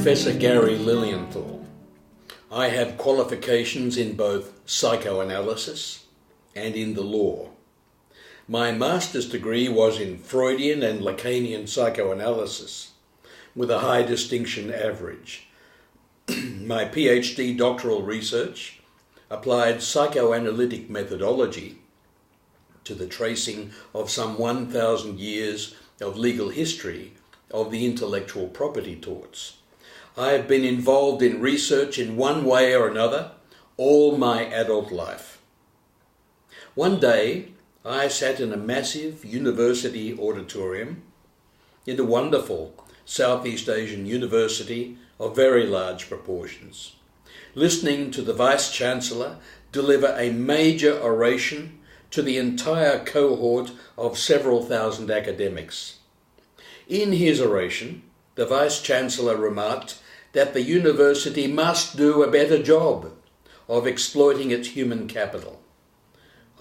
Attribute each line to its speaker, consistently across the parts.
Speaker 1: Professor Gary Lilienthal. I have qualifications in both psychoanalysis and in the law. My master's degree was in Freudian and Lacanian psychoanalysis, with a high distinction average. My PhD doctoral research applied psychoanalytic methodology to the tracing of some 1,000 years of legal history of the intellectual property torts. I have been involved in research in one way or another all my adult life. One day, I sat in a massive university auditorium in a wonderful Southeast Asian university of very large proportions, listening to the Vice-Chancellor deliver a major oration to the entire cohort of several thousand academics. In his oration, the Vice-Chancellor remarked that the university must do a better job of exploiting its human capital.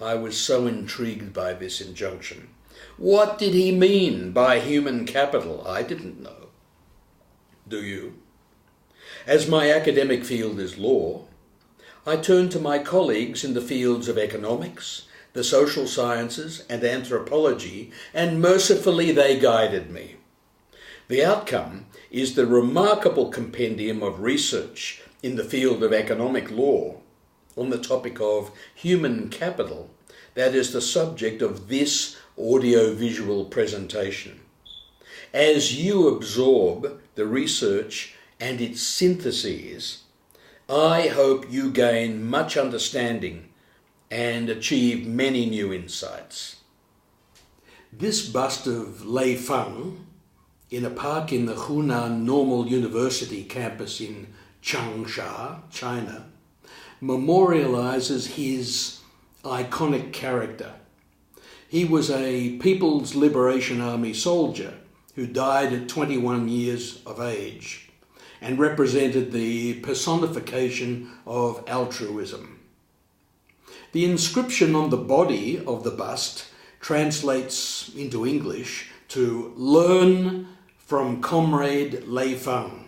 Speaker 1: I was so intrigued by this injunction. What did he mean by human capital? I didn't know. Do you? As my academic field is law, I turned to my colleagues in the fields of economics, the social sciences, and anthropology, and mercifully they guided me. The outcome is the remarkable compendium of research in the field of economic law on the topic of human capital that is the subject of this audio-visual presentation. As you absorb the research and its syntheses, I hope you gain much understanding and achieve many new insights. This bust of Lei Feng in a park in the Hunan Normal University campus in Changsha, China, memorializes his iconic character. He was a People's Liberation Army soldier who died at 21 years of age and represented the personification of altruism. The inscription on the body of the bust translates into English to "Learn from Comrade Lei Feng."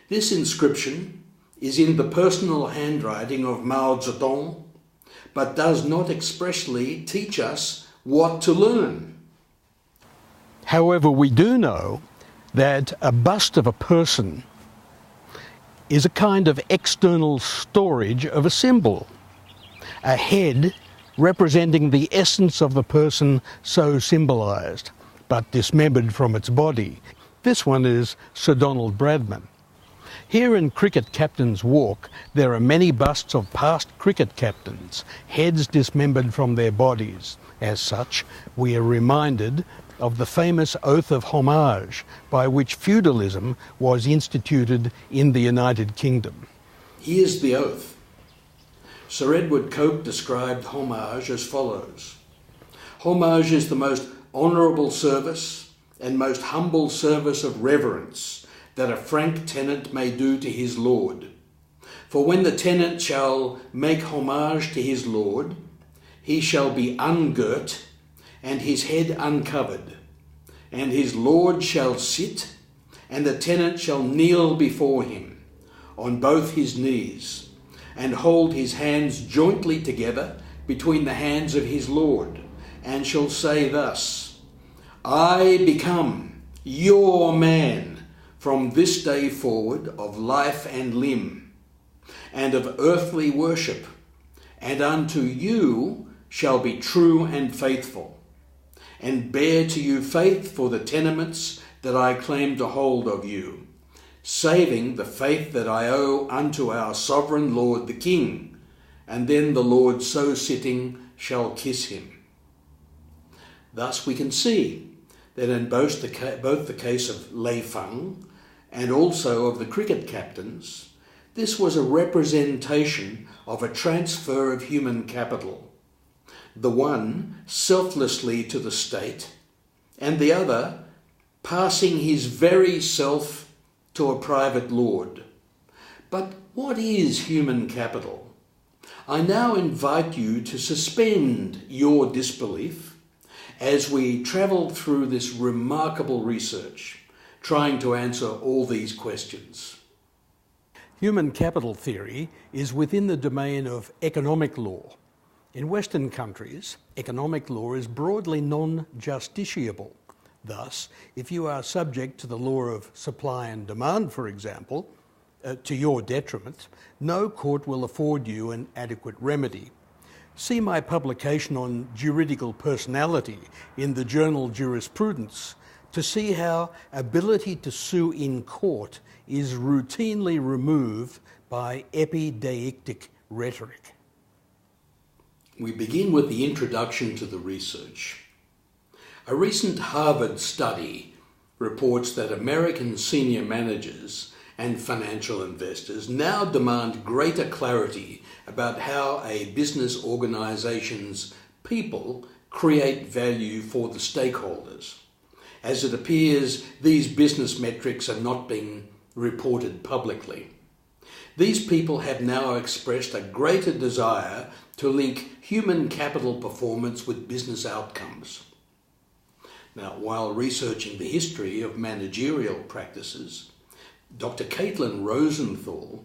Speaker 1: This inscription is in the personal handwriting of Mao Zedong, but does not expressly teach us what to learn.
Speaker 2: However, we do know that a bust of a person is a kind of external storage of a symbol, a head representing the essence of the person so symbolized, but dismembered from its body. This one is Sir Donald Bradman. Here in Cricket Captain's Walk, there are many busts of past cricket captains, heads dismembered from their bodies. As such, we are reminded of the famous oath of homage by which feudalism was instituted in the United Kingdom.
Speaker 1: Here's the oath. Sir Edward Coke described homage as follows. Homage is the most honourable service and most humble service of reverence that a frank tenant may do to his lord. For when the tenant shall make homage to his lord, he shall be ungirt and his head uncovered, and his lord shall sit, and the tenant shall kneel before him on both his knees, and hold his hands jointly together between the hands of his lord, and shall say thus, "I become your man from this day forward of life and limb, and of earthly worship, and unto you shall be true and faithful, and bear to you faith for the tenements that I claim to hold of you, saving the faith that I owe unto our sovereign Lord the King, and then the Lord so sitting shall kiss him." Thus we can see that in both the case of Lei Feng and also of the cricket captains, this was a representation of a transfer of human capital, the one selflessly to the state, and the other passing his very self to a private lord. But what is human capital? I now invite you to suspend your disbelief as we travel through this remarkable research, trying to answer all these questions.
Speaker 2: Human capital theory is within the domain of economic law. In Western countries, economic law is broadly non-justiciable. Thus, if you are subject to the law of supply and demand, for example, to your detriment, no court will afford you an adequate remedy. See my publication on juridical personality in the journal Jurisprudence to see how ability to sue in court is routinely removed by epideictic rhetoric.
Speaker 1: We begin with the introduction to the research. A recent Harvard study reports that American senior managers and financial investors now demand greater clarity about how a business organization's people create value for the stakeholders. As it appears, these business metrics are not being reported publicly. These people have now expressed a greater desire to link human capital performance with business outcomes. Now, while researching the history of managerial practices, Dr. Caitlin Rosenthal,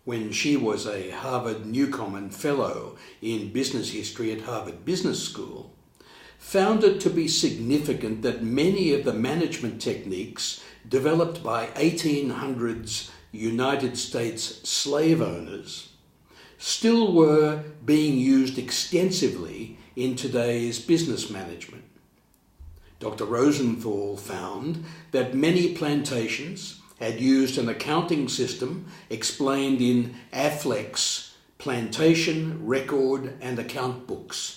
Speaker 1: when she was a Harvard Newcomen Fellow in Business History at Harvard Business School, found it to be significant that many of the management techniques developed by 1800s United States slave owners still were being used extensively in today's business management. Dr. Rosenthal found that many plantations had used an accounting system explained in Affleck's Plantation Record and Account books.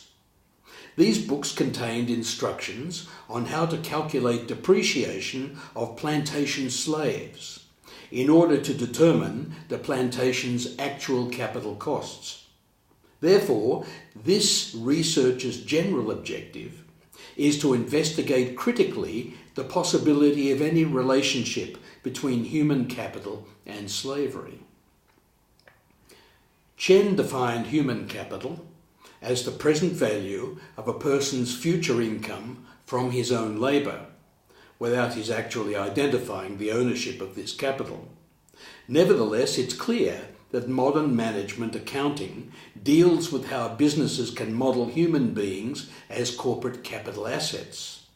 Speaker 1: These books contained instructions on how to calculate depreciation of plantation slaves in order to determine the plantation's actual capital costs. Therefore, this researcher's general objective is to investigate critically the possibility of any relationship between human capital and slavery. Chen defined human capital as the present value of a person's future income from his own labour, without his actually identifying the ownership of this capital. Nevertheless, it's clear that modern management accounting deals with how businesses can model human beings as corporate capital assets.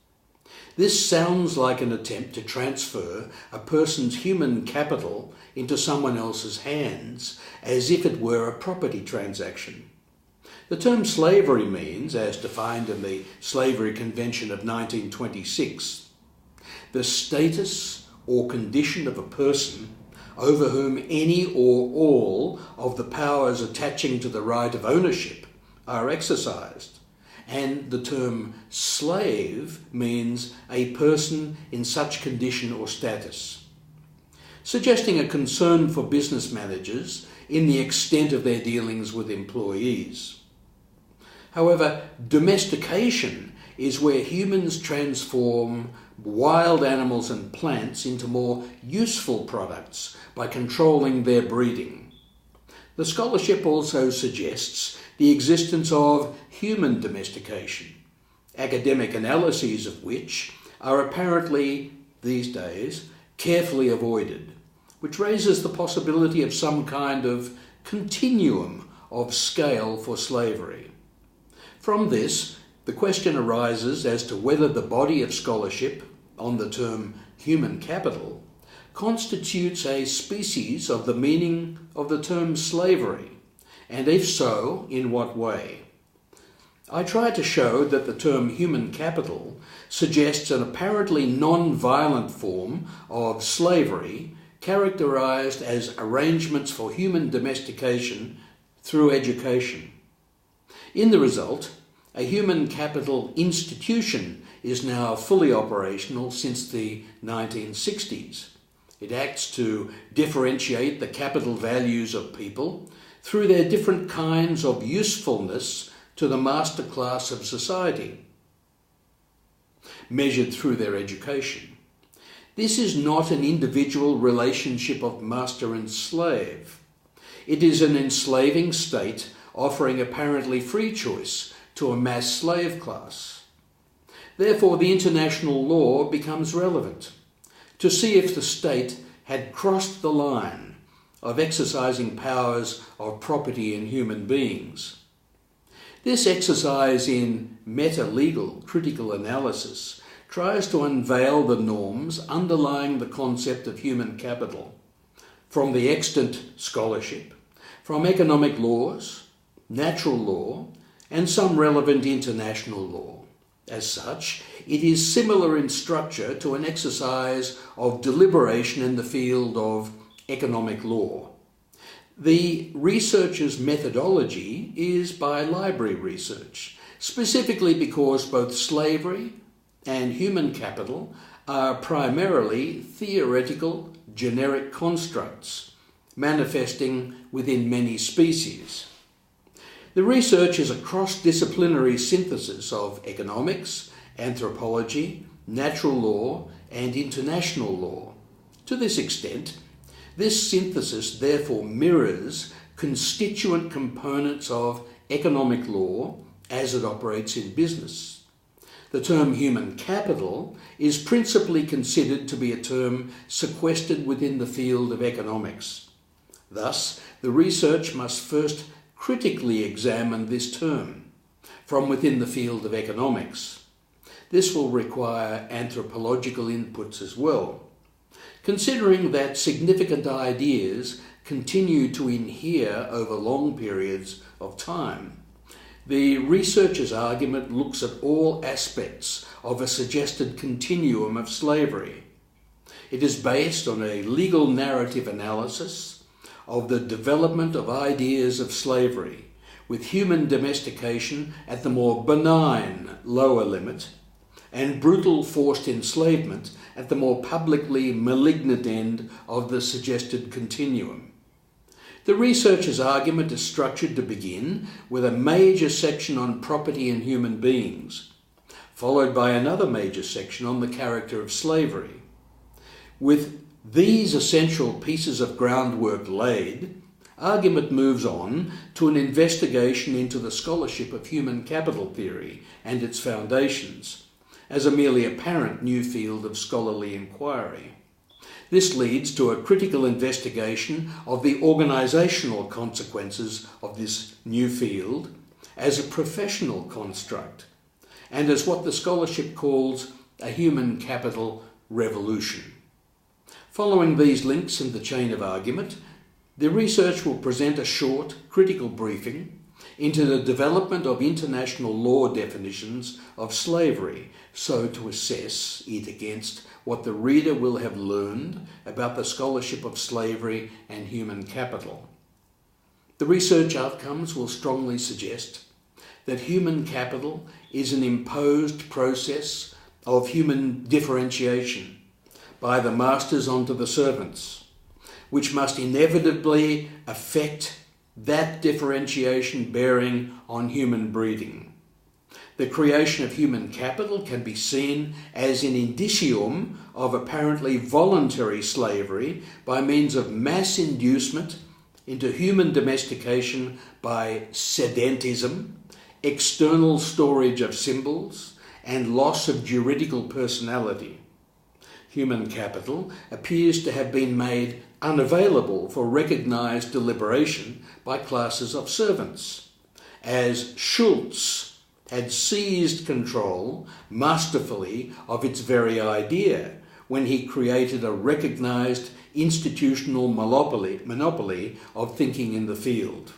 Speaker 1: This sounds like an attempt to transfer a person's human capital into someone else's hands, as if it were a property transaction. The term slavery means, as defined in the Slavery Convention of 1926, the status or condition of a person over whom any or all of the powers attaching to the right of ownership are exercised. And the term slave means a person in such condition or status, suggesting a concern for business managers in the extent of their dealings with employees. However, domestication is where humans transform wild animals and plants into more useful products by controlling their breeding. The scholarship also suggests the existence of human domestication, academic analyses of which are apparently, these days, carefully avoided, which raises the possibility of some kind of continuum of scale for slavery. From this, the question arises as to whether the body of scholarship on the term human capital constitutes a species of the meaning of the term slavery, and if so, in what way. I try to show that the term human capital suggests an apparently non-violent form of slavery characterized as arrangements for human domestication through education. In the result, a human capital institution is now fully operational since the 1960s. It acts to differentiate the capital values of people through their different kinds of usefulness to the master class of society, measured through their education. This is not an individual relationship of master and slave. It is an enslaving state offering apparently free choice to a mass slave class. Therefore, the international law becomes relevant. to see if the state had crossed the line of exercising powers of property in human beings. This exercise in meta-legal critical analysis tries to unveil the norms underlying the concept of human capital from the extant scholarship, from economic laws, natural law, and some relevant international law. As such, it is similar in structure to an exercise of deliberation in the field of economic law. The researcher's methodology is by library research, specifically because both slavery and human capital are primarily theoretical, generic constructs, manifesting within many species. The research is a cross-disciplinary synthesis of economics, anthropology, natural law, and international law. To this extent, this synthesis therefore mirrors constituent components of economic law as it operates in business. The term human capital is principally considered to be a term sequestered within the field of economics. Thus, the research must first critically examine this term from within the field of economics. This will require anthropological inputs as well. Considering that significant ideas continue to inhere over long periods of time, the researcher's argument looks at all aspects of a suggested continuum of slavery. It is based on a legal narrative analysis of the development of ideas of slavery, with human domestication at the more benign lower limit and brutal forced enslavement at the more publicly malignant end of the suggested continuum. The researcher's argument is structured to begin with a major section on property in human beings, followed by another major section on the character of slavery. With these essential pieces of groundwork laid, argument moves on to an investigation into the scholarship of human capital theory and its foundations, as a merely apparent new field of scholarly inquiry. This leads to a critical investigation of the organisational consequences of this new field as a professional construct and as what the scholarship calls a human capital revolution. Following these links in the chain of argument, the research will present a short, critical briefing into the development of international law definitions of slavery, so to assess it against what the reader will have learned about the scholarship of slavery and human capital. The research outcomes will strongly suggest that human capital is an imposed process of human differentiation by the masters onto the servants, which must inevitably affect that differentiation bearing on human breeding. The creation of human capital can be seen as an indicium of apparently voluntary slavery by means of mass inducement into human domestication by sedentism, external storage of symbols, and loss of juridical personality. Human capital appears to have been made unavailable for recognised deliberation by classes of servants, as Schultz had seized control masterfully of its very idea when he created a recognised institutional monopoly of thinking in the field.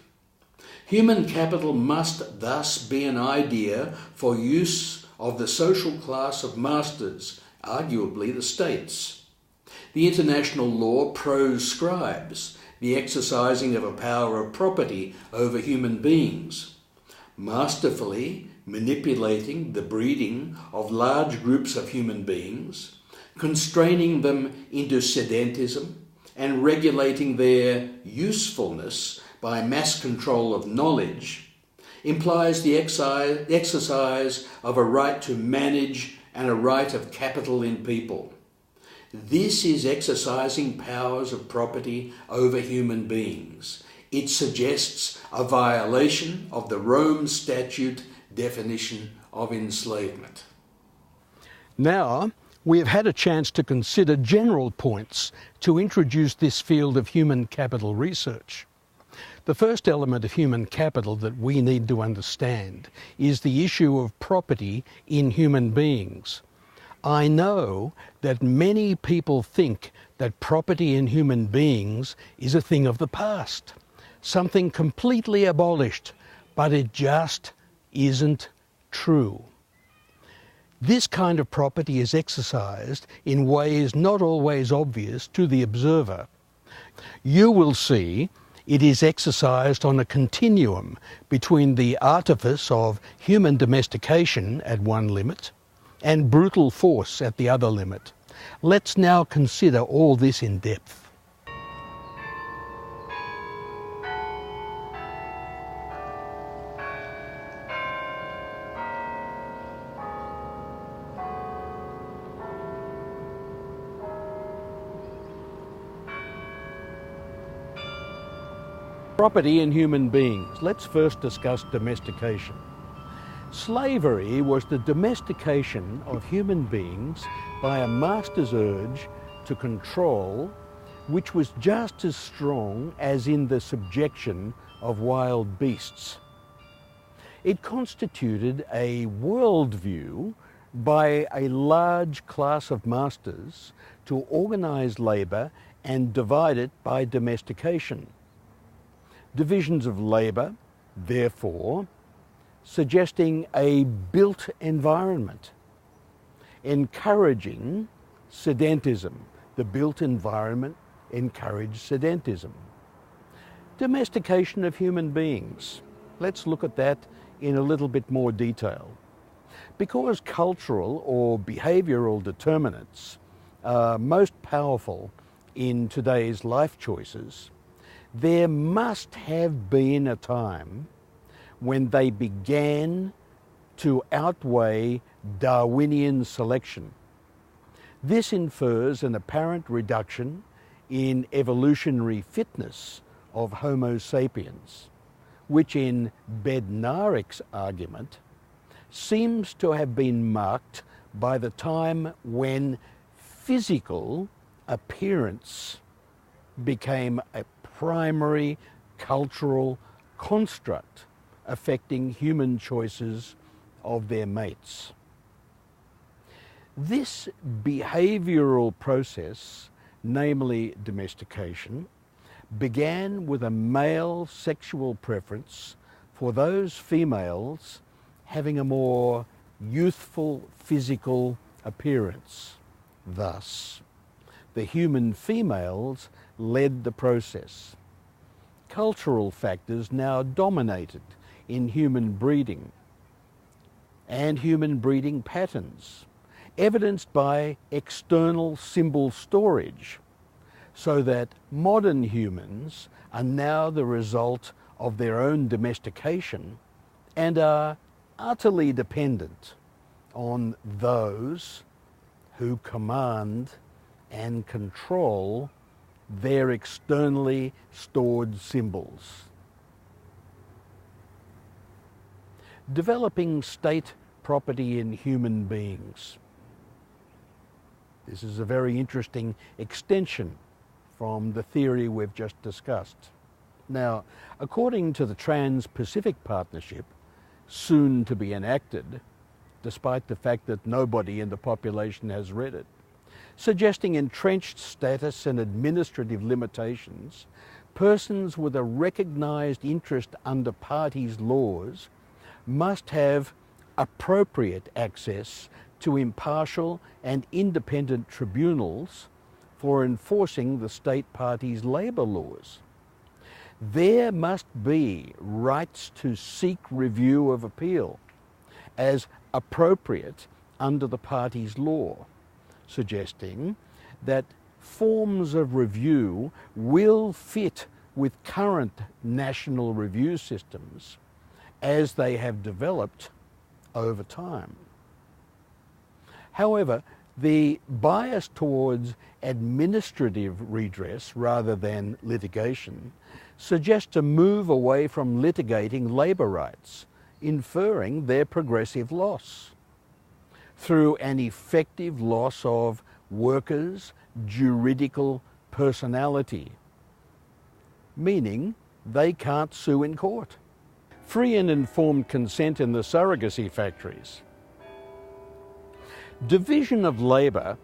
Speaker 1: Human capital must thus be an idea for use of the social class of masters, arguably the states. The international law proscribes the exercising of a power of property over human beings, masterfully manipulating the breeding of large groups of human beings, constraining them into sedentism, and regulating their usefulness by mass control of knowledge, implies the exercise of a right to manage and a right of capital in people. This is exercising powers of property over human beings. It suggests a violation of the Rome Statute definition of enslavement.
Speaker 2: Now, we have had a chance to consider general points to introduce this field of human capital research. The first element of human capital that we need to understand is the issue of property in human beings. I know that many people think that property in human beings is a thing of the past, something completely abolished, but it just isn't true. This kind of property is exercised in ways not always obvious to the observer. You will see it is exercised on a continuum between the artifice of human domestication at one limit and brutal force at the other limit. Let's now consider all this in depth. Property in human beings. Let's first discuss domestication. Slavery was the domestication of human beings by a master's urge to control, which was just as strong as in the subjection of wild beasts. It constituted a worldview by a large class of masters to organize labour and divide it by domestication. Divisions of labour, therefore, suggesting a built environment, encouraging sedentism. The built environment encouraged sedentism. Domestication of human beings. Let's look at that in a little bit more detail. Because cultural or behavioural determinants are most powerful in today's life choices, there must have been a time when they began to outweigh Darwinian selection. This infers an apparent reduction in evolutionary fitness of Homo sapiens, which in Bednarik's argument seems to have been marked by the time when physical appearance became a primary cultural construct affecting human choices of their mates. This behavioural process, namely domestication, began with a male sexual preference for those females having a more youthful physical appearance. Thus, the human females led the process. Cultural factors now dominated in human breeding and human breeding patterns, evidenced by external symbol storage, so that modern humans are now the result of their own domestication and are utterly dependent on those who command and control their externally stored symbols. Developing state property in human beings. This is a very interesting extension from the theory we've just discussed. Now, according to the Trans-Pacific Partnership, soon to be enacted, despite the fact that nobody in the population has read it, suggesting entrenched status and administrative limitations, persons with a recognised interest under parties' laws must have appropriate access to impartial and independent tribunals for enforcing the state parties' labour laws. There must be rights to seek review of appeal as appropriate under the parties' law, suggesting that forms of review will fit with current national review systems as they have developed over time. However, the bias towards administrative redress rather than litigation suggests a move away from litigating labour rights, inferring their progressive loss. through an effective loss of workers' juridical personality, meaning they can't sue in court. Free and informed consent in the surrogacy factories. Division of labour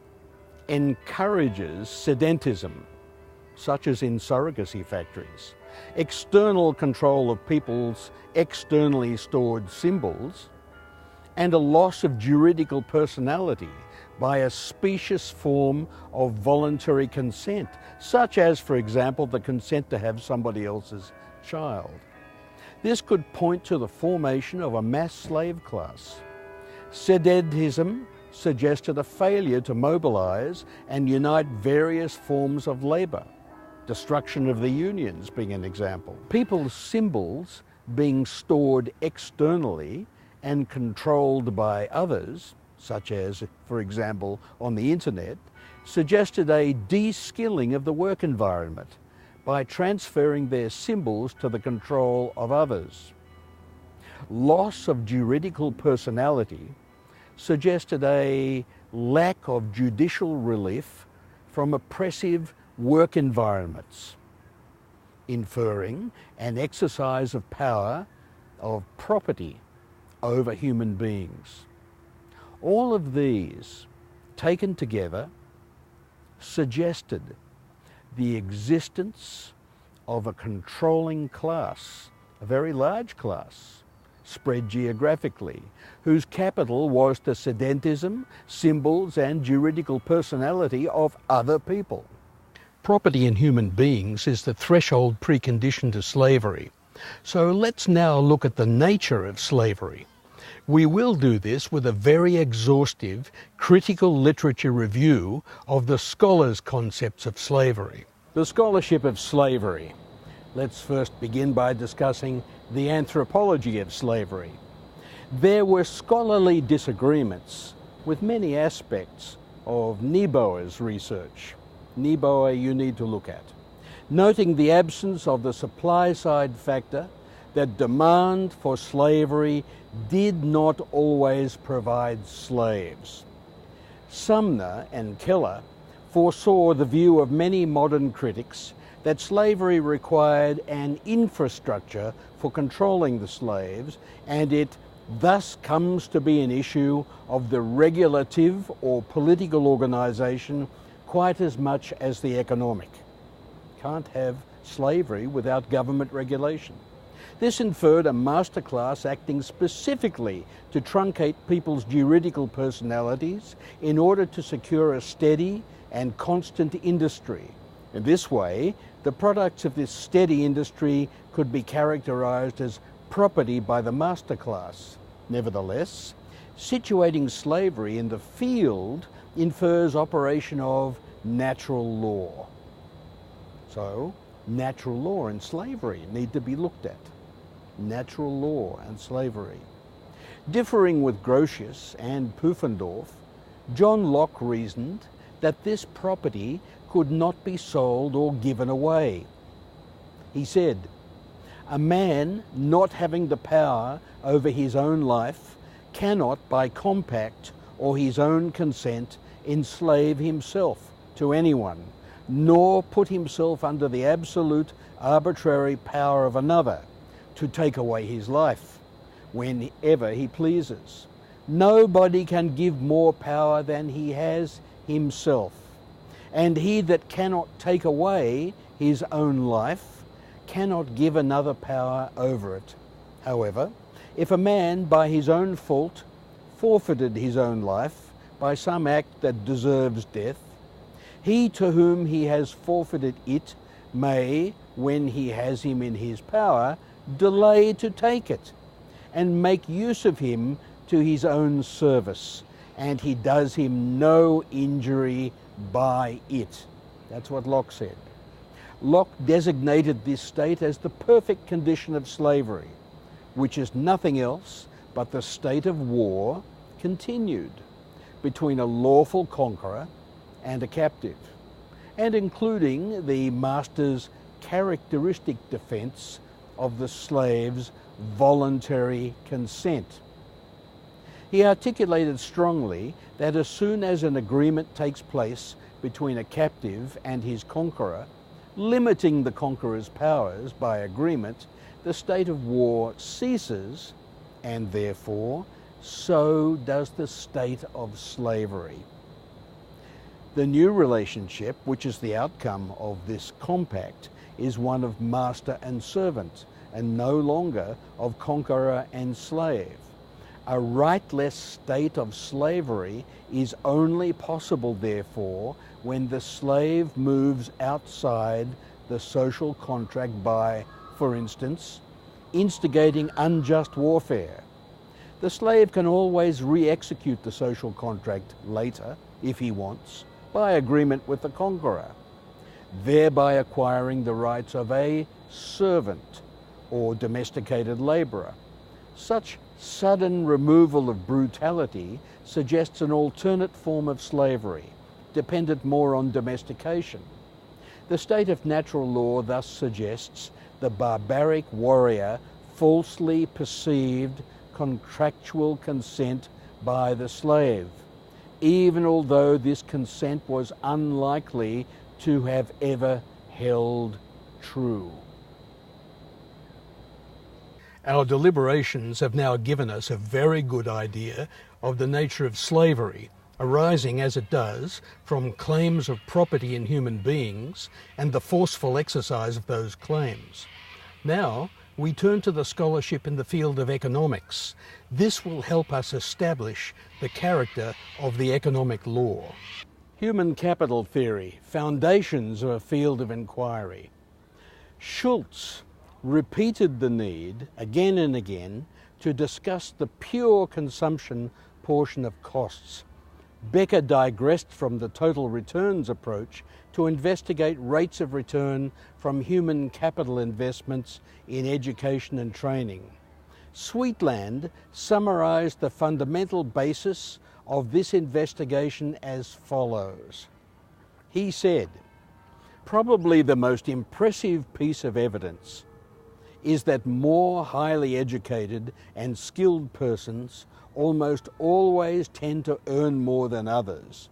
Speaker 2: encourages sedentism, such as in surrogacy factories. External control of people's externally stored symbols, and a loss of juridical personality by a specious form of voluntary consent, such as, for example, the consent to have somebody else's child. This could point to the formation of a mass slave class. Sedentism suggested a failure to mobilise and unite various forms of labour, destruction of the unions being an example. People's symbols being stored externally and controlled by others, such as, for example, on the internet, suggested a de-skilling of the work environment by transferring their symbols to the control of others. Loss of juridical personality suggested a lack of judicial relief from oppressive work environments, inferring an exercise of power of property over human beings. All of these, taken together, suggested the existence of a controlling class, a very large class, spread geographically, whose capital was the sedentism, symbols and juridical personality of other people. Property in human beings is the threshold precondition to slavery. So let's now look at the nature of slavery. We will do this with a very exhaustive critical literature review of the scholars' concepts of slavery. The scholarship of slavery. Let's first begin by discussing the anthropology of slavery. There were scholarly disagreements with many aspects of Nieboer's research. Nieboer you need to look at, noting the absence of the supply-side factor that demand for slavery did not always provide slaves. Sumner and Keller foresaw the view of many modern critics that slavery required an infrastructure for controlling the slaves, and it thus comes to be an issue of the regulative or political organisation quite as much as the economic. Can't have slavery without government regulation. This inferred a master class acting specifically to truncate people's juridical personalities in order to secure a steady and constant industry. In this way, the products of this steady industry could be characterized as property by the master class. Nevertheless, situating slavery in the field infers operation of natural law. So, natural law and slavery need to be looked at. Natural law and slavery. Differing with Grotius and Pufendorf, John Locke reasoned that this property could not be sold or given away. He said, "A man not having the power over his own life cannot by compact or his own consent enslave himself to anyone, nor put himself under the absolute arbitrary power of another to take away his life whenever he pleases. Nobody can give more power than he has himself, and he that cannot take away his own life cannot give another power over it. However, if a man by his own fault forfeited his own life by some act that deserves death, he to whom he has forfeited it may, when he has him in his power, delay to take it, and make use of him to his own service, and he does him no injury by it." That's what Locke said. Locke designated this state as the perfect condition of slavery, which is nothing else but the state of war continued between a lawful conqueror and a captive, and including the master's characteristic defence of the slave's voluntary consent. He articulated strongly that as soon as an agreement takes place between a captive and his conqueror, limiting the conqueror's powers by agreement, the state of war ceases, and therefore so does the state of slavery. The new relationship, which is the outcome of this compact, is one of master and servant, and no longer of conqueror and slave. A rightless state of slavery is only possible, therefore, when the slave moves outside the social contract by, for instance, instigating unjust warfare. The slave can always re-execute the social contract later, if he wants, by agreement with the conqueror, thereby acquiring the rights of a servant or domesticated labourer. Such sudden removal of brutality suggests an alternate form of slavery, dependent more on domestication. The state of natural law thus suggests the barbaric warrior falsely perceived contractual consent by the slave, even although this consent was unlikely to have ever held true. Our deliberations have now given us a very good idea of the nature of slavery, arising as it does from claims of property in human beings and the forceful exercise of those claims. Now, we turn to the scholarship in the field of economics. This will help us establish the character of the economic law. Human capital theory, foundations of a field of inquiry. Schultz repeated the need, again and again, to discuss the pure consumption portion of costs. Becker digressed from the total returns approach to investigate rates of return from human capital investments in education and training. Sweetland summarized the fundamental basis of this investigation as follows. He said, "Probably the most impressive piece of evidence is that more highly educated and skilled persons almost always tend to earn more than others.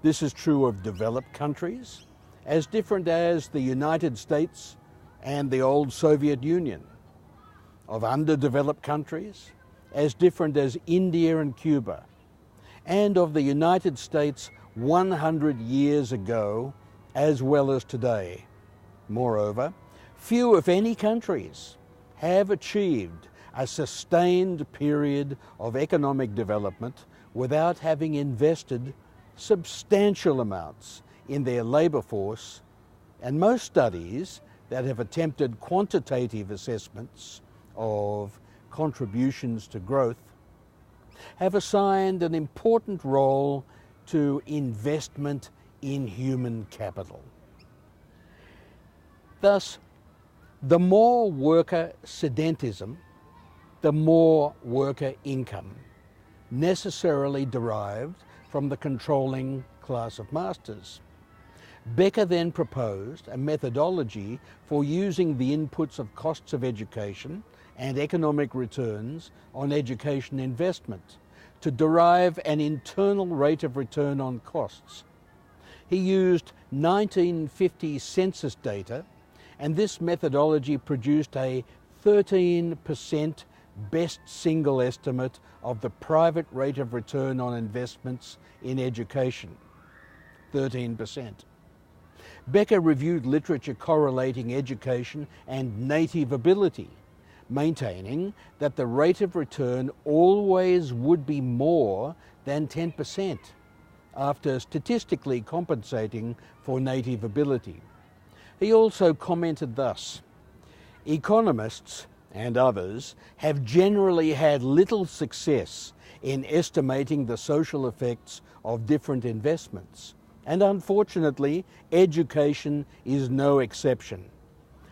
Speaker 2: This is true of developed countries, as different as the United States and the old Soviet Union, of underdeveloped countries, as different as India and Cuba, and of the United States 100 years ago, as well as today. Moreover, few, if any, countries have achieved a sustained period of economic development without having invested substantial amounts in their labour force, and most studies that have attempted quantitative assessments of contributions to growth have assigned an important role to investment in human capital. Thus, the more worker sedentism, the more worker income, necessarily derived from the controlling class of masters. Becker then proposed a methodology for using the inputs of costs of education and economic returns on education investment to derive an internal rate of return on costs. He used 1950 census data, and this methodology produced a 13% best single estimate of the private rate of return on investments in education, 13%. Becker reviewed literature correlating education and native ability, maintaining that the rate of return always would be more than 10% after statistically compensating for native ability. He also commented thus, "Economists and others have generally had little success in estimating the social effects of different investments, and unfortunately, education is no exception.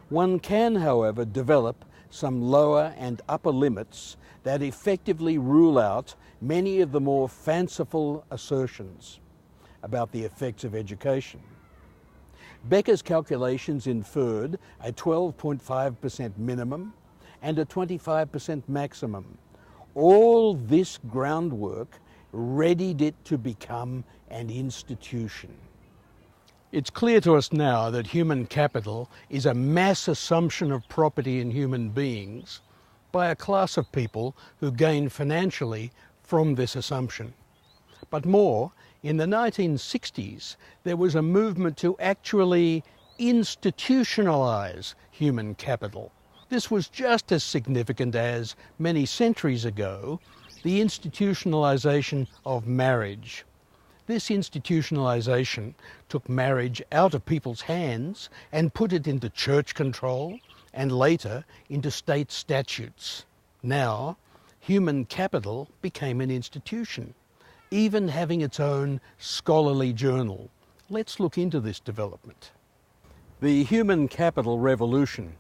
Speaker 2: One can, however, develop some lower and upper limits that effectively rule out many of the more fanciful assertions about the effects of education." Becker's calculations inferred a 12.5% minimum and a 25% maximum, All this groundwork readied it to become an institution. It's clear to us now that human capital is a mass assumption of property in human beings by a class of people who gain financially from this assumption. But more, in the 1960s, there was a movement to actually institutionalize human capital. This was just as significant as, many centuries ago, the institutionalization of marriage. This institutionalization took marriage out of people's hands and put it into church control and later into state statutes. Now, human capital became an institution, even having its own scholarly journal. Let's look into this development. The human capital revolution.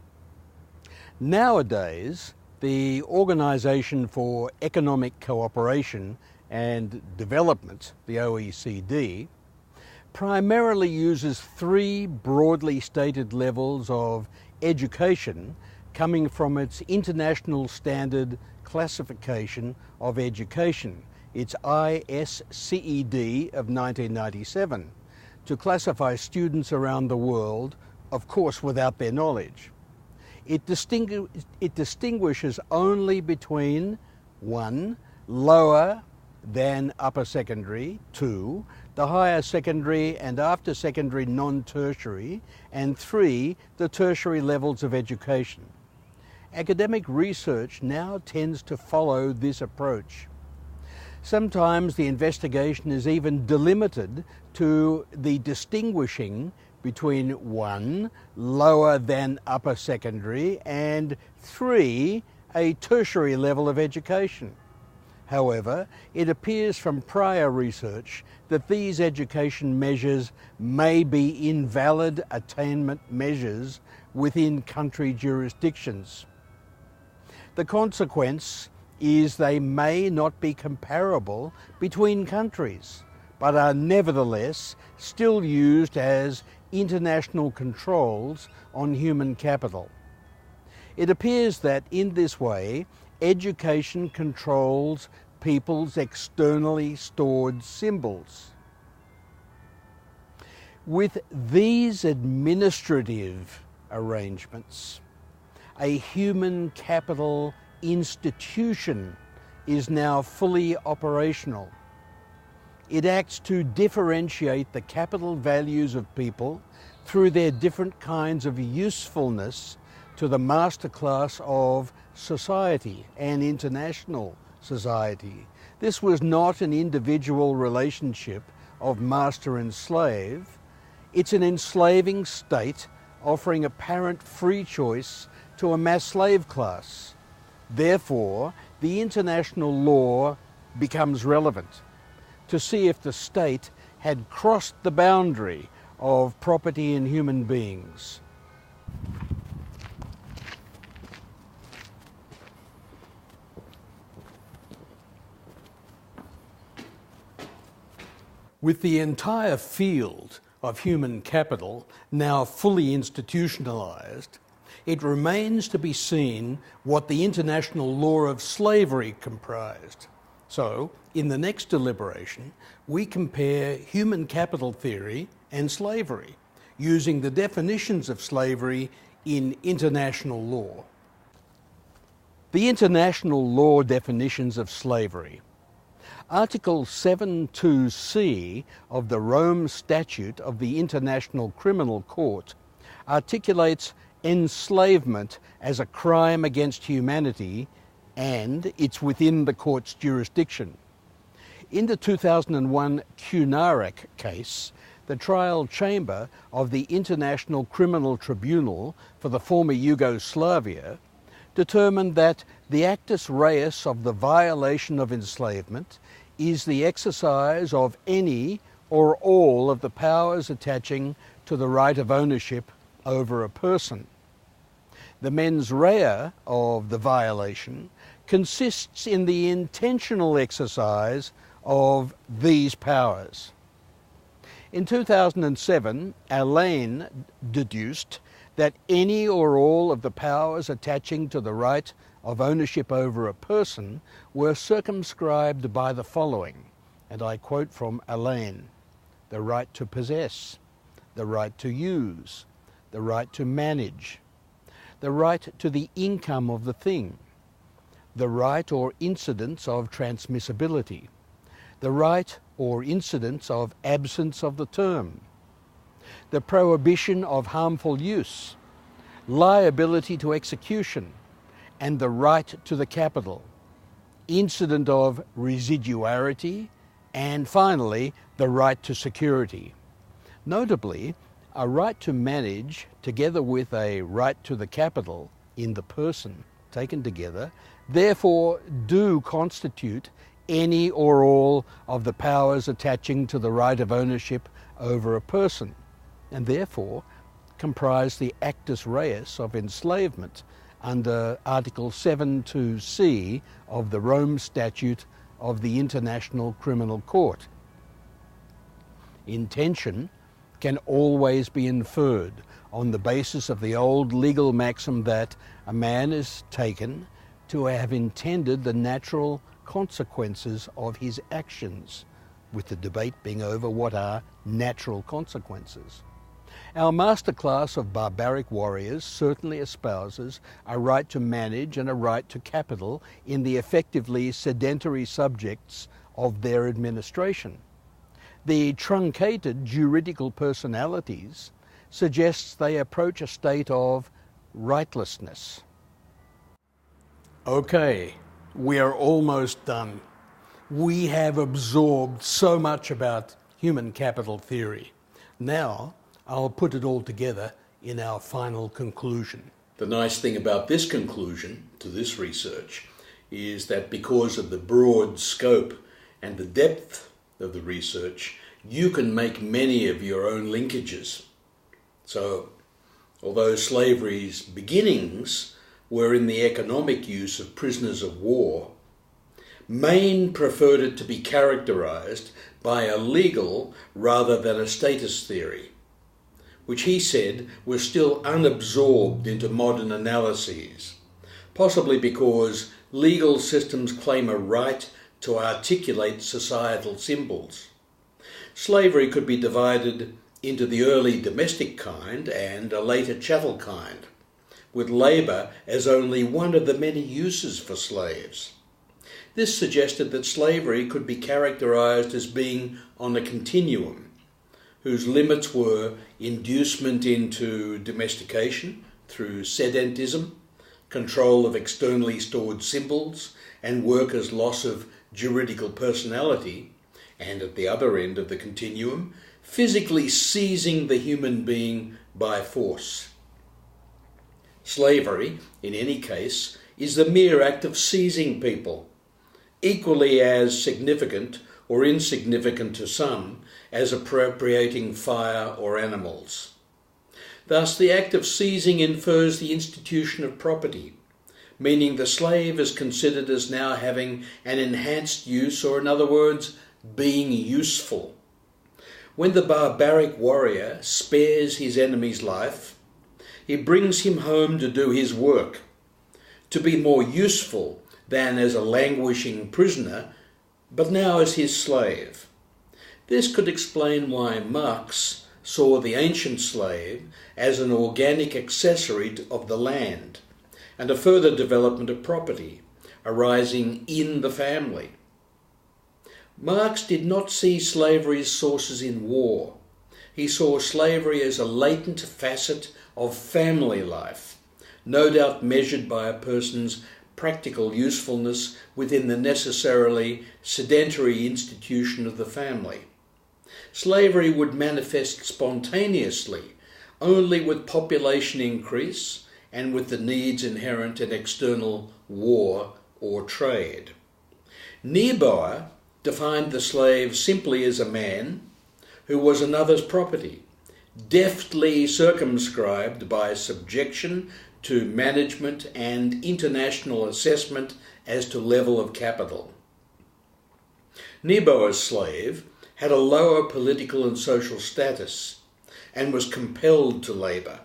Speaker 2: Nowadays, the Organisation for Economic Cooperation and Development, the OECD, primarily uses three broadly stated levels of education coming from its International Standard Classification of Education, its ISCED of 1997, to classify students around the world, of course without their knowledge. It distinguishes only between 1. Lower than upper secondary, 2. The higher secondary and after secondary non-tertiary, and 3. The tertiary levels of education. Academic research now tends to follow this approach. Sometimes the investigation is even delimited to the distinguishing between 1. Lower than upper secondary, and 3. A tertiary level of education. However, it appears from prior research that these education measures may be invalid attainment measures within country jurisdictions. The consequence is they may not be comparable between countries, but are nevertheless still used as international controls on human capital. It appears that in this way, education controls people's externally stored symbols. With these administrative arrangements, a human capital institution is now fully operational. It acts to differentiate the capital values of people through their different kinds of usefulness to the master class of society and international society. This was not an individual relationship of master and slave. It's an enslaving state offering apparent free choice to a mass slave class. Therefore, the international law becomes relevant to see if the state had crossed the boundary of property in human beings. With the entire field of human capital now fully institutionalized, it remains to be seen what the international law of slavery comprised. So, in the next deliberation, we compare human capital theory and slavery, using the definitions of slavery in international law. The international law definitions of slavery. Article 7.2c of the Rome Statute of the International Criminal Court articulates enslavement as a crime against humanity, and it's within the court's jurisdiction. In the 2001 Cunarec case, the trial chamber of the International Criminal Tribunal for the former Yugoslavia determined that the actus reus of the violation of enslavement is the exercise of any or all of the powers attaching to the right of ownership over a person. The mens rea of the violation consists in the intentional exercise of these powers. In 2007, Alain deduced that any or all of the powers attaching to the right of ownership over a person were circumscribed by the following, and I quote from Alain: the right to possess, the right to use, the right to manage, the right to the income of the thing, the right or incidence of transmissibility, the right or incidence of absence of the term, the prohibition of harmful use, liability to execution, and the right to the capital, incident of residuarity, and finally, the right to security. Notably, a right to manage, together with a right to the capital in the person, taken together, therefore do constitute any or all of the powers attaching to the right of ownership over a person, and therefore comprise the actus reus of enslavement under Article 7.2c of the Rome Statute of the International Criminal Court. Intention can always be inferred on the basis of the old legal maxim that a man is taken to have intended the natural consequences of his actions, with the debate being over what are natural consequences. Our masterclass of barbaric warriors certainly espouses a right to manage and a right to capital in the effectively sedentary subjects of their administration. The truncated juridical personalities suggests they approach a state of rightlessness. Okay, we are almost done. We have absorbed so much about human capital theory. Now, I'll put it all together in our final conclusion.
Speaker 1: The nice thing about this conclusion to this research is that because of the broad scope and the depth of the research, you can make many of your own linkages. So, although slavery's beginnings were in the economic use of prisoners of war, Maine preferred it to be characterized by a legal rather than a status theory, which he said was still unabsorbed into modern analyses, possibly because legal systems claim a right to articulate societal symbols. Slavery could be divided into the early domestic kind and a later chattel kind, with labour as only one of the many uses for slaves. This suggested that slavery could be characterised as being on a continuum, whose limits were inducement into domestication through sedentism, control of externally stored symbols, and workers' loss of juridical personality, and at the other end of the continuum, physically seizing the human being by force. Slavery, in any case, is the mere act of seizing people, equally as significant or insignificant to some as appropriating fire or animals. Thus, the act of seizing infers the institution of property, meaning the slave is considered as now having an enhanced use, or in other words, being useful. When the barbaric warrior spares his enemy's life, he brings him home to do his work, to be more useful than as a languishing prisoner, but now as his slave. This could explain why Marx saw the ancient slave as an organic accessory of the land, and a further development of property arising in the family. Marx did not see slavery's sources in war. He saw slavery as a latent facet of family life, no doubt measured by a person's practical usefulness within the necessarily sedentary institution of the family. Slavery would manifest spontaneously only with population increase and with the needs inherent in external war or trade. Niebuhr defined the slave simply as a man who was another's property, deftly circumscribed by subjection to management and international assessment as to level of capital. Niebuhr's slave had a lower political and social status and was compelled to labour,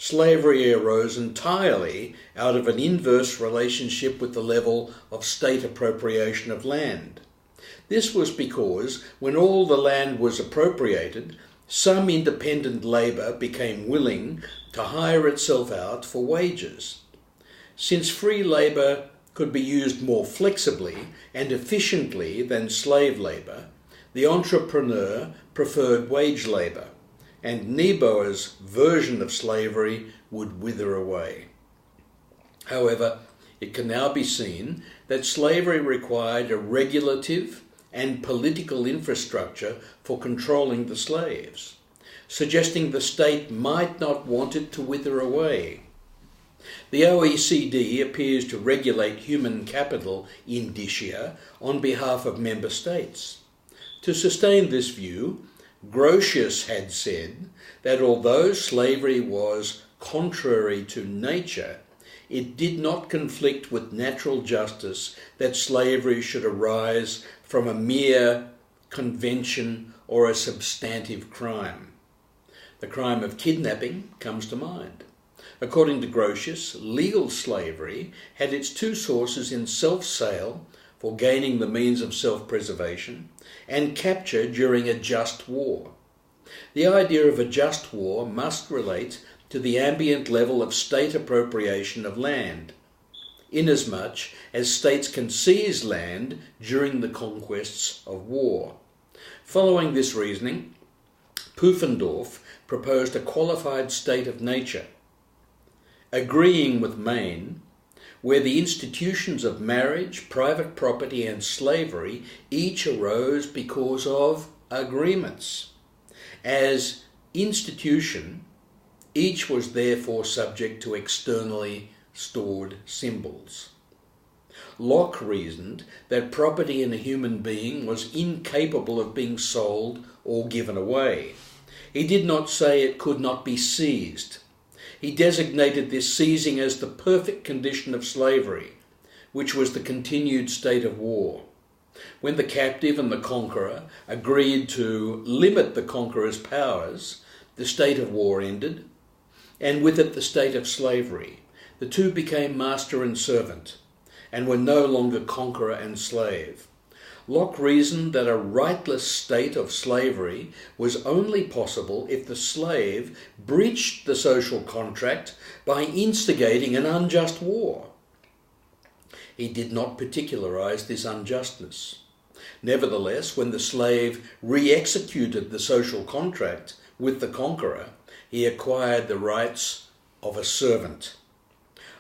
Speaker 1: slavery arose entirely out of an inverse relationship with the level of state appropriation of land. This was because when all the land was appropriated, some independent labour became willing to hire itself out for wages. Since free labour could be used more flexibly and efficiently than slave labour, the entrepreneur preferred wage labour, and Niebuhr's version of slavery would wither away. However, it can now be seen that slavery required a regulative and political infrastructure for controlling the slaves, suggesting the state might not want it to wither away. The OECD appears to regulate human capital indicia on behalf of member states. To sustain this view, Grotius had said that although slavery was contrary to nature, it did not conflict with natural justice that slavery should arise from a mere convention or a substantive crime. The crime of kidnapping comes to mind. According to Grotius, legal slavery had its two sources in self-sale for gaining the means of self-preservation and capture during a just war. The idea of a just war must relate to the ambient level of state appropriation of land, inasmuch as states can seize land during the conquests of war. Following this reasoning, Pufendorf proposed a qualified state of nature, agreeing with Maine, where the institutions of marriage, private property and slavery each arose because of agreements. As institution, each was therefore subject to externally stored symbols. Locke reasoned that property in a human being was incapable of being sold or given away. He did not say it could not be seized. He designated this seizing as the perfect condition of slavery, which was the continued state of war. When the captive and the conqueror agreed to limit the conqueror's powers, the state of war ended, and with it the state of slavery. The two became master and servant, and were no longer conqueror and slave. Locke reasoned that a rightless state of slavery was only possible if the slave breached the social contract by instigating an unjust war. He did not particularize this unjustness. Nevertheless, when the slave re-executed the social contract with the conqueror, he acquired the rights of a servant.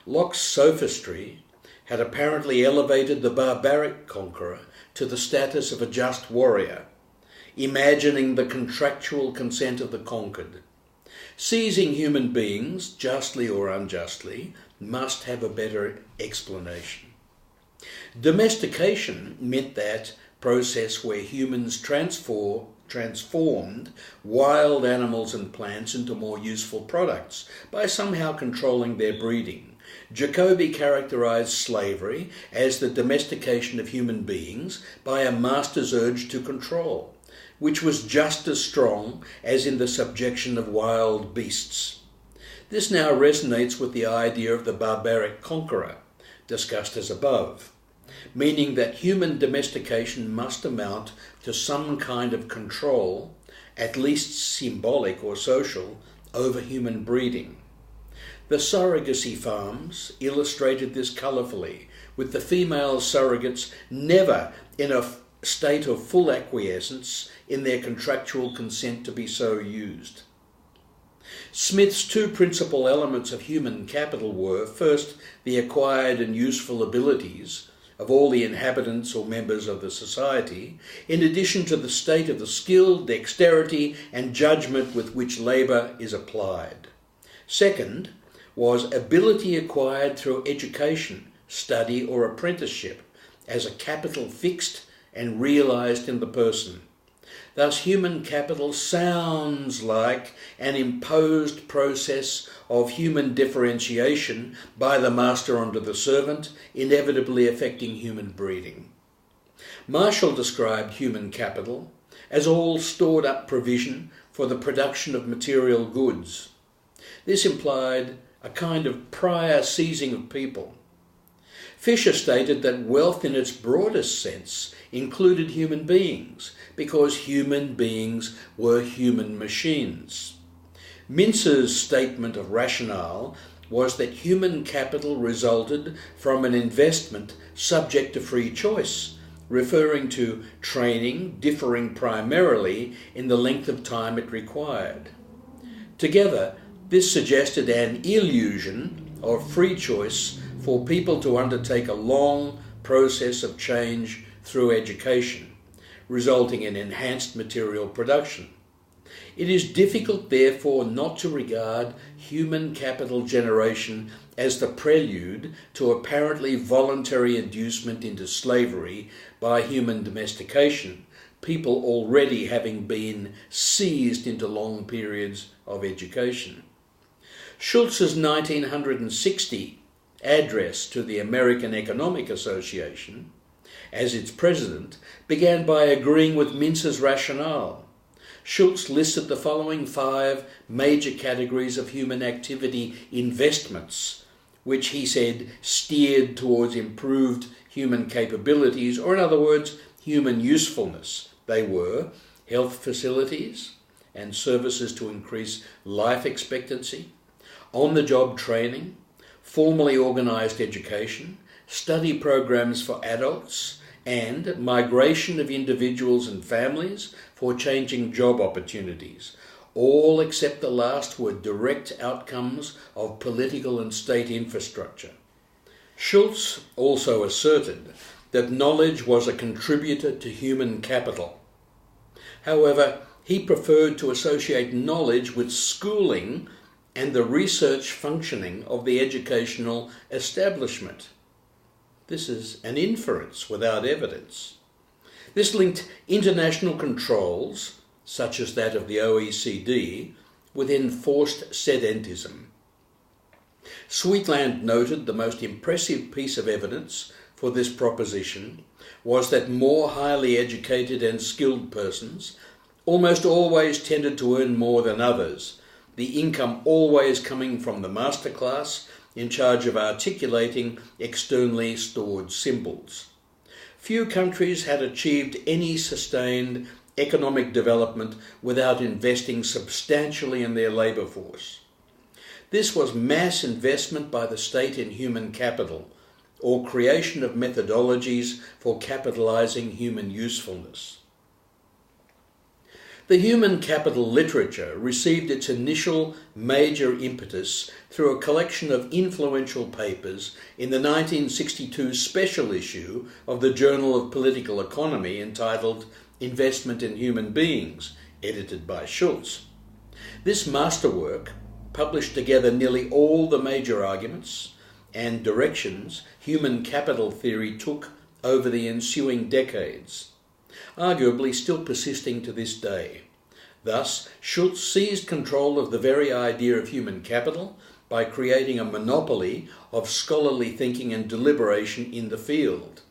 Speaker 1: Locke's sophistry had apparently elevated the barbaric conqueror to the status of a just warrior, imagining the contractual consent of the conquered. Seizing human beings, justly or unjustly, must have a better explanation. Domestication meant that process where humans transformed wild animals and plants into more useful products by somehow controlling their breeding. Jacobi characterized slavery as the domestication of human beings by a master's urge to control, which was just as strong as in the subjection of wild beasts. This now resonates with the idea of the barbaric conqueror, discussed as above, meaning that human domestication must amount to some kind of control, at least symbolic or social, over human breeding. The surrogacy farms illustrated this colourfully, with the female surrogates never in a state of full acquiescence in their contractual consent to be so used. Smith's two principal elements of human capital were, first, the acquired and useful abilities of all the inhabitants or members of the society, in addition to the state of the skill, dexterity and judgment with which labour is applied. Second, was ability acquired through education, study or apprenticeship as a capital fixed and realised in the person. Thus human capital sounds like an imposed process of human differentiation by the master onto the servant, inevitably affecting human breeding. Marshall described human capital as all stored up provision for the production of material goods. This implied a kind of prior seizing of people. Fisher stated that wealth in its broadest sense included human beings, because human beings were human machines. Mintz's statement of rationale was that human capital resulted from an investment subject to free choice, referring to training differing primarily in the length of time it required. Together, this suggested an illusion of free choice for people to undertake a long process of change through education, resulting in enhanced material production. It is difficult, therefore, not to regard human capital generation as the prelude to apparently voluntary inducement into slavery by human domestication, people already having been seized into long periods of education. Schultz's 1960 address to the American Economic Association, as its president, began by agreeing with Mintz's rationale. Schultz listed the following 5 major categories of human activity investments, which he said steered towards improved human capabilities, or in other words, human usefulness. They were health facilities and services to increase life expectancy, on-the-job training, formally organised education, study programs for adults, and migration of individuals and families for changing job opportunities. All except the last were direct outcomes of political and state infrastructure. Schultz also asserted that knowledge was a contributor to human capital. However, he preferred to associate knowledge with schooling and the research functioning of the educational establishment. This is an inference without evidence. This linked international controls, such as that of the OECD, with enforced sedentism. Sweetland noted the most impressive piece of evidence for this proposition was that more highly educated and skilled persons almost always tended to earn more than others, the income always coming from the master class in charge of articulating externally stored symbols. Few countries had achieved any sustained economic development without investing substantially in their labour force. This was mass investment by the state in human capital, or creation of methodologies for capitalising human usefulness. The human capital literature received its initial major impetus through a collection of influential papers in the 1962 special issue of the Journal of Political Economy entitled Investment in Human Beings, edited by Schultz. This masterwork published together nearly all the major arguments and directions human capital theory took over the ensuing decades, arguably still persisting to this day. Thus, Schultz seized control of the very idea of human capital by creating a monopoly of scholarly thinking and deliberation in the field.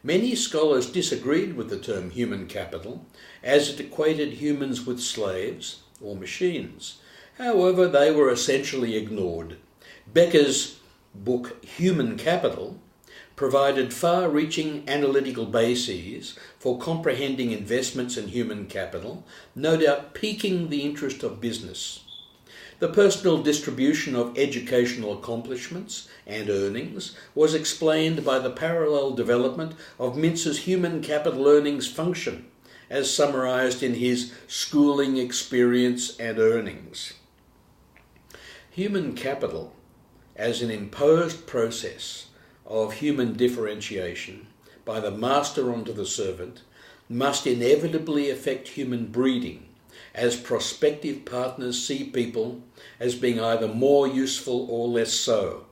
Speaker 1: Many scholars disagreed with the term human capital, as it equated humans with slaves or machines. However, they were essentially ignored. Becker's book Human Capital provided far-reaching analytical bases for comprehending investments in human capital, no doubt piquing the interest of business. The personal distribution of educational accomplishments and earnings was explained by the parallel development of Mintz's human capital earnings function, as summarised in his Schooling, Experience and Earnings. Human capital, as an imposed process of human differentiation by the master onto the servant, must inevitably affect human breeding, as prospective partners see people as being either more useful or less so.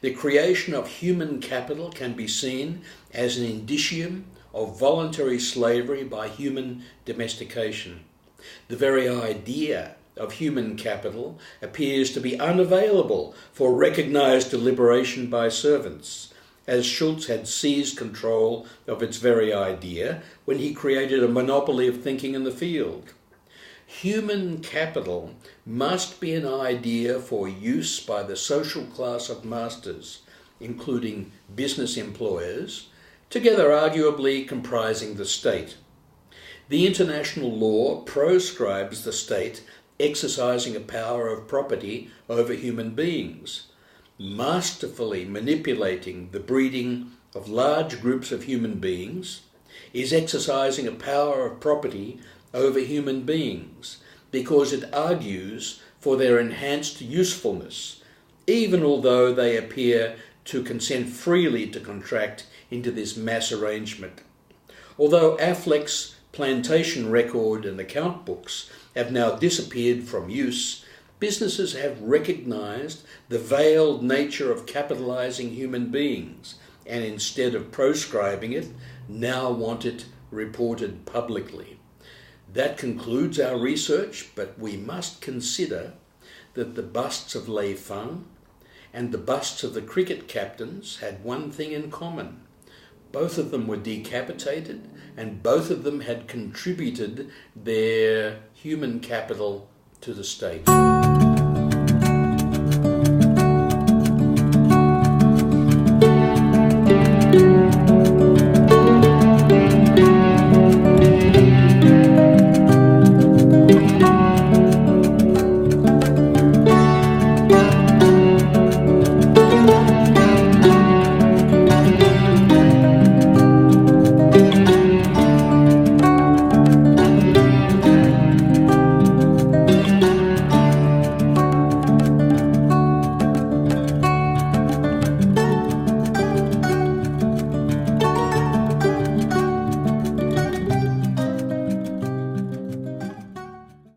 Speaker 1: The creation of human capital can be seen as an indicium of voluntary slavery by human domestication. The very idea of human capital appears to be unavailable for recognised deliberation by servants, as Schultz had seized control of its very idea when he created a monopoly of thinking in the field. Human capital must be an idea for use by the social class of masters, including business employers, together arguably comprising the state. The international law proscribes the state exercising a power of property over human beings, masterfully manipulating the breeding of large groups of human beings, is exercising a power of property over human beings because it argues for their enhanced usefulness, even although they appear to consent freely to contract into this mass arrangement. Although Affleck's plantation record and account books have now disappeared from use, businesses have recognized the veiled nature of capitalizing human beings and instead of proscribing it, now want it reported publicly. That concludes our research, but we must consider that the busts of Lei Feng and the busts of the cricket captains had one thing in common. Both of them were decapitated, and both of them had contributed their human capital to the state.